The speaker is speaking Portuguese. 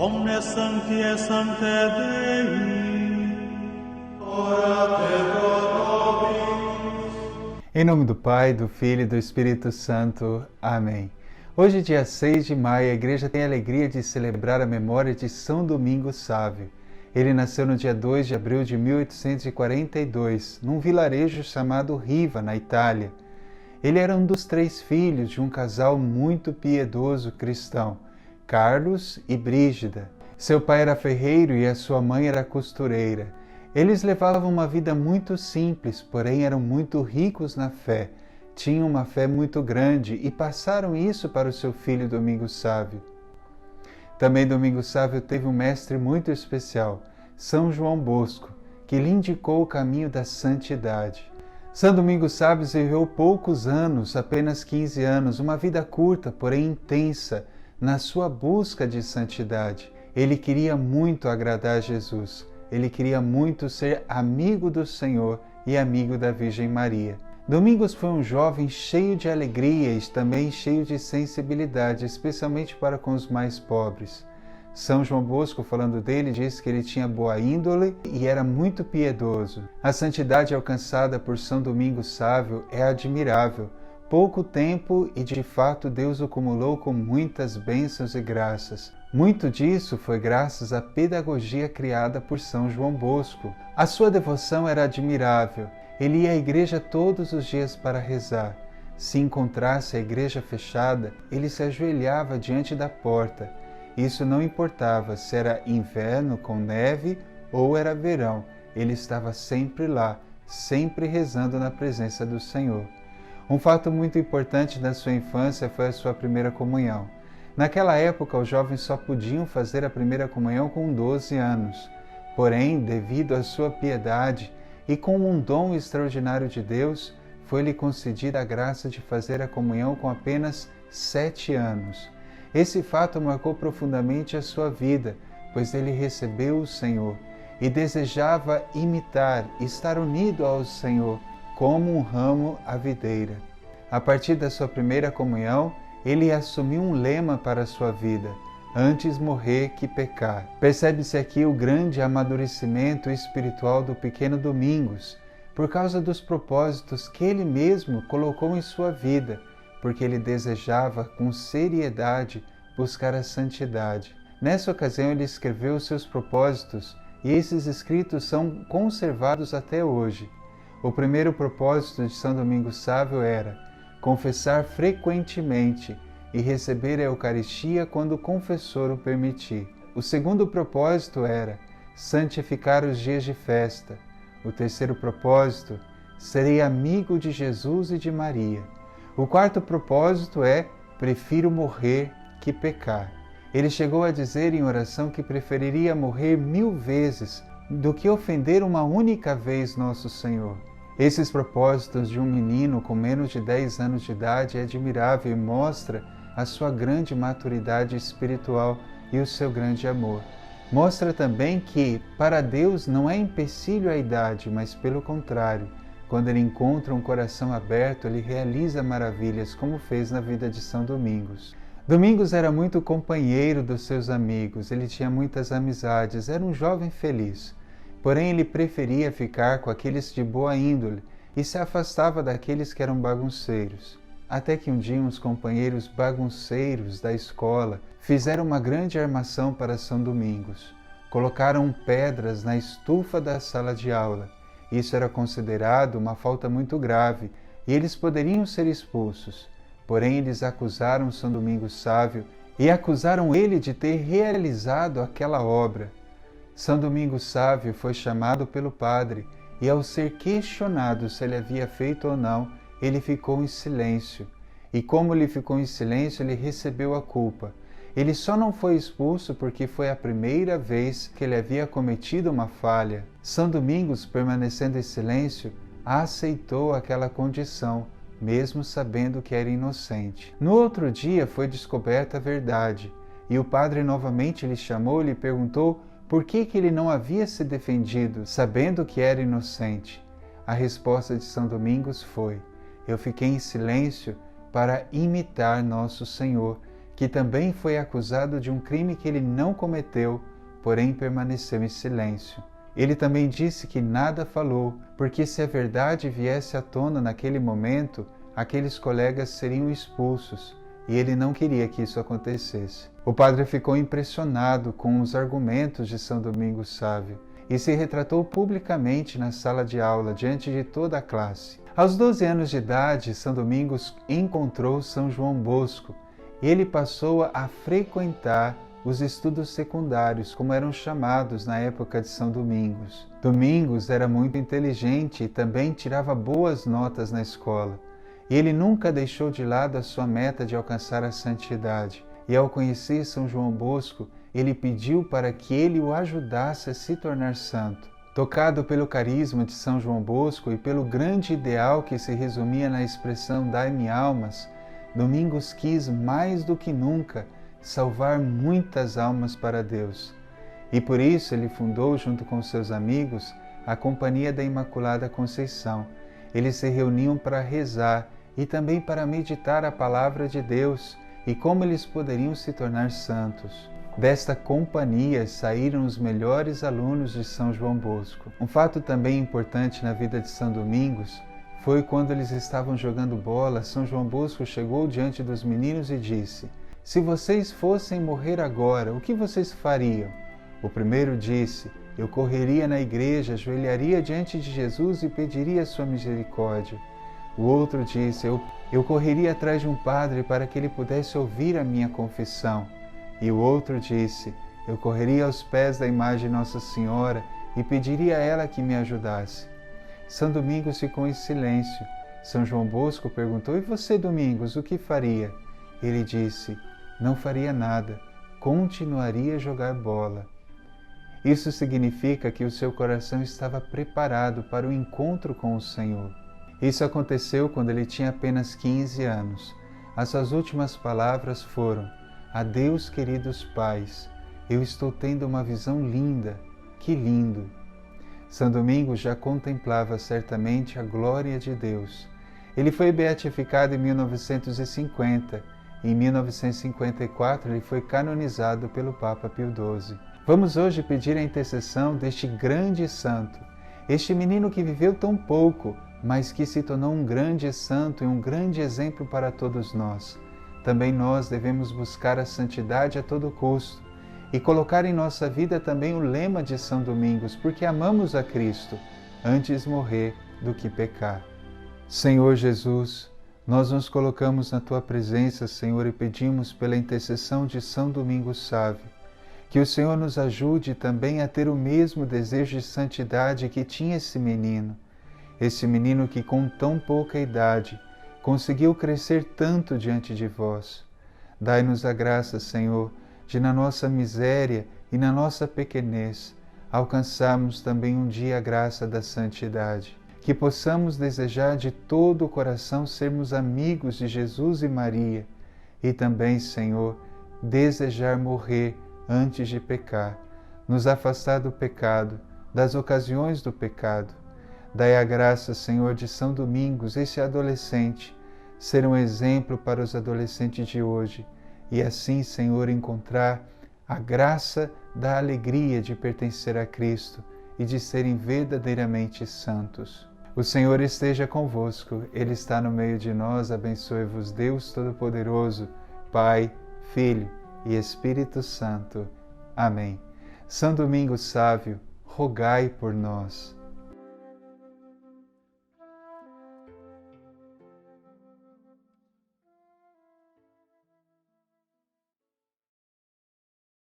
omnes sancti sancte Dei, ora et pro nobis. Em nome do Pai, do Filho e do Espírito Santo. Amém. Hoje, dia 6 de maio, a Igreja tem a alegria de celebrar a memória de São Domingos Sávio. Ele nasceu no dia 2 de abril de 1842, num vilarejo chamado Riva, na Itália. Ele era um dos 3 filhos de um casal muito piedoso cristão, Carlos e Brígida. Seu pai era ferreiro e a sua mãe era costureira. Eles levavam uma vida muito simples, porém eram muito ricos na fé. Tinham uma fé muito grande e passaram isso para o seu filho Domingos Sávio. Também Domingos Sávio teve um mestre muito especial, São João Bosco, que lhe indicou o caminho da santidade. São Domingos Sávio viveu poucos anos, apenas 15 anos, uma vida curta, porém intensa, na sua busca de santidade. Ele queria muito agradar a Jesus. Ele queria muito ser amigo do Senhor e amigo da Virgem Maria. Domingos foi um jovem cheio de alegria e também cheio de sensibilidade, especialmente para com os mais pobres. São João Bosco, falando dele, diz que ele tinha boa índole e era muito piedoso. A santidade alcançada por São Domingos Sávio é admirável. Pouco tempo e, de fato, Deus o cumulou com muitas bênçãos e graças. Muito disso foi graças à pedagogia criada por São João Bosco. A sua devoção era admirável. Ele ia à igreja todos os dias para rezar. Se encontrasse a igreja fechada, ele se ajoelhava diante da porta. Isso não importava se era inverno com neve ou era verão. Ele estava sempre lá, sempre rezando na presença do Senhor. Um fato muito importante da sua infância foi a sua primeira comunhão. Naquela época, os jovens só podiam fazer a primeira comunhão com 12 anos. Porém, devido à sua piedade e com um dom extraordinário de Deus, foi-lhe concedida a graça de fazer a comunhão com apenas 7 anos. Esse fato marcou profundamente a sua vida, pois ele recebeu o Senhor e desejava imitar, estar unido ao Senhor, como um ramo à videira. A partir da sua primeira comunhão, ele assumiu um lema para a sua vida: antes morrer que pecar. Percebe-se aqui o grande amadurecimento espiritual do pequeno Domingos, por causa dos propósitos que ele mesmo colocou em sua vida, porque ele desejava com seriedade buscar a santidade. Nessa ocasião ele escreveu os seus propósitos e esses escritos são conservados até hoje. O primeiro propósito de São Domingos Sávio era confessar frequentemente e receber a Eucaristia quando o confessor o permitir. O segundo propósito era santificar os dias de festa. O terceiro propósito, serei amigo de Jesus e de Maria. O quarto propósito é prefiro morrer que pecar. Ele chegou a dizer em oração que preferiria morrer 1000 vezes do que ofender uma única vez nosso Senhor. Esses propósitos de um menino com menos de 10 anos de idade é admirável e mostra a sua grande maturidade espiritual e o seu grande amor. Mostra também que, para Deus, não é empecilho a idade, mas pelo contrário, quando ele encontra um coração aberto, ele realiza maravilhas, como fez na vida de São Domingos. Domingos era muito companheiro dos seus amigos, ele tinha muitas amizades, era um jovem feliz. Porém, ele preferia ficar com aqueles de boa índole e se afastava daqueles que eram bagunceiros. Até que um dia uns companheiros bagunceiros da escola fizeram uma grande armação para São Domingos. Colocaram pedras na estufa da sala de aula. Isso era considerado uma falta muito grave e eles poderiam ser expulsos. Porém, eles acusaram São Domingos Sávio e acusaram ele de ter realizado aquela obra. São Domingos Sávio foi chamado pelo padre e, ao ser questionado se ele havia feito ou não, ele ficou em silêncio. E como ele ficou em silêncio, ele recebeu a culpa. Ele só não foi expulso porque foi a primeira vez que ele havia cometido uma falha. São Domingos, permanecendo em silêncio, aceitou aquela condição, mesmo sabendo que era inocente. No outro dia foi descoberta a verdade, e o padre novamente lhe chamou e lhe perguntou por que ele não havia se defendido, sabendo que era inocente. A resposta de São Domingos foi: eu fiquei em silêncio para imitar nosso Senhor, que que também foi acusado de um crime que ele não cometeu, porém permaneceu em silêncio. Ele também disse que nada falou, porque se a verdade viesse à tona naquele momento, aqueles colegas seriam expulsos, e ele não queria que isso acontecesse. O padre ficou impressionado com os argumentos de São Domingos Sávio e se retratou publicamente na sala de aula diante de toda a classe. Aos 12 anos de idade, São Domingos encontrou São João Bosco e ele passou a frequentar os estudos secundários, como eram chamados na época de São Domingos. Domingos era muito inteligente e também tirava boas notas na escola. E ele nunca deixou de lado a sua meta de alcançar a santidade. E ao conhecer São João Bosco, ele pediu para que ele o ajudasse a se tornar santo. Tocado pelo carisma de São João Bosco e pelo grande ideal que se resumia na expressão dai-me almas, Domingos quis mais do que nunca salvar muitas almas para Deus. E por isso ele fundou, junto com seus amigos, a Companhia da Imaculada Conceição. Eles se reuniam para rezar e também para meditar a palavra de Deus e como eles poderiam se tornar santos. Desta companhia saíram os melhores alunos de São João Bosco. Um fato também importante na vida de São Domingos foi quando eles estavam jogando bola, São João Bosco chegou diante dos meninos e disse: se vocês fossem morrer agora, o que vocês fariam? O primeiro disse: eu correria na igreja, ajoelharia diante de Jesus e pediria sua misericórdia. O outro disse: eu correria atrás de um padre para que ele pudesse ouvir a minha confissão. E o outro disse: eu correria aos pés da imagem de Nossa Senhora e pediria a ela que me ajudasse. São Domingos ficou em silêncio. São João Bosco perguntou: e você, Domingos, o que faria? Ele disse: não faria nada, continuaria a jogar bola. Isso significa que o seu coração estava preparado para o encontro com o Senhor. Isso aconteceu quando ele tinha apenas 15 anos. As suas últimas palavras foram: adeus, queridos pais, eu estou tendo uma visão linda, que lindo. São Domingos já contemplava certamente a glória de Deus. Ele foi beatificado em 1950. Em 1954, ele foi canonizado pelo Papa Pio XII. Vamos hoje pedir a intercessão deste grande santo, este menino que viveu tão pouco, mas que se tornou um grande santo e um grande exemplo para todos nós. Também nós devemos buscar a santidade a todo custo e colocar em nossa vida também o lema de São Domingos, porque amamos a Cristo, antes morrer do que pecar. Senhor Jesus, nós nos colocamos na Tua presença, Senhor, e pedimos pela intercessão de São Domingos Sávio, que o Senhor nos ajude também a ter o mesmo desejo de santidade que tinha esse menino que com tão pouca idade conseguiu crescer tanto diante de vós. Dai-nos a graça, Senhor, de na nossa miséria e na nossa pequenez alcançarmos também um dia a graça da santidade. Que possamos desejar de todo o coração sermos amigos de Jesus e Maria e também, Senhor, desejar morrer antes de pecar, nos afastar do pecado, das ocasiões do pecado. Dai a graça, Senhor, de São Domingos, esse adolescente, ser um exemplo para os adolescentes de hoje e assim, Senhor, encontrar a graça da alegria de pertencer a Cristo e de serem verdadeiramente santos. O Senhor esteja convosco, Ele está no meio de nós, abençoe-vos Deus Todo-Poderoso, Pai, Filho e Espírito Santo. Amém. São Domingos Sávio, rogai por nós.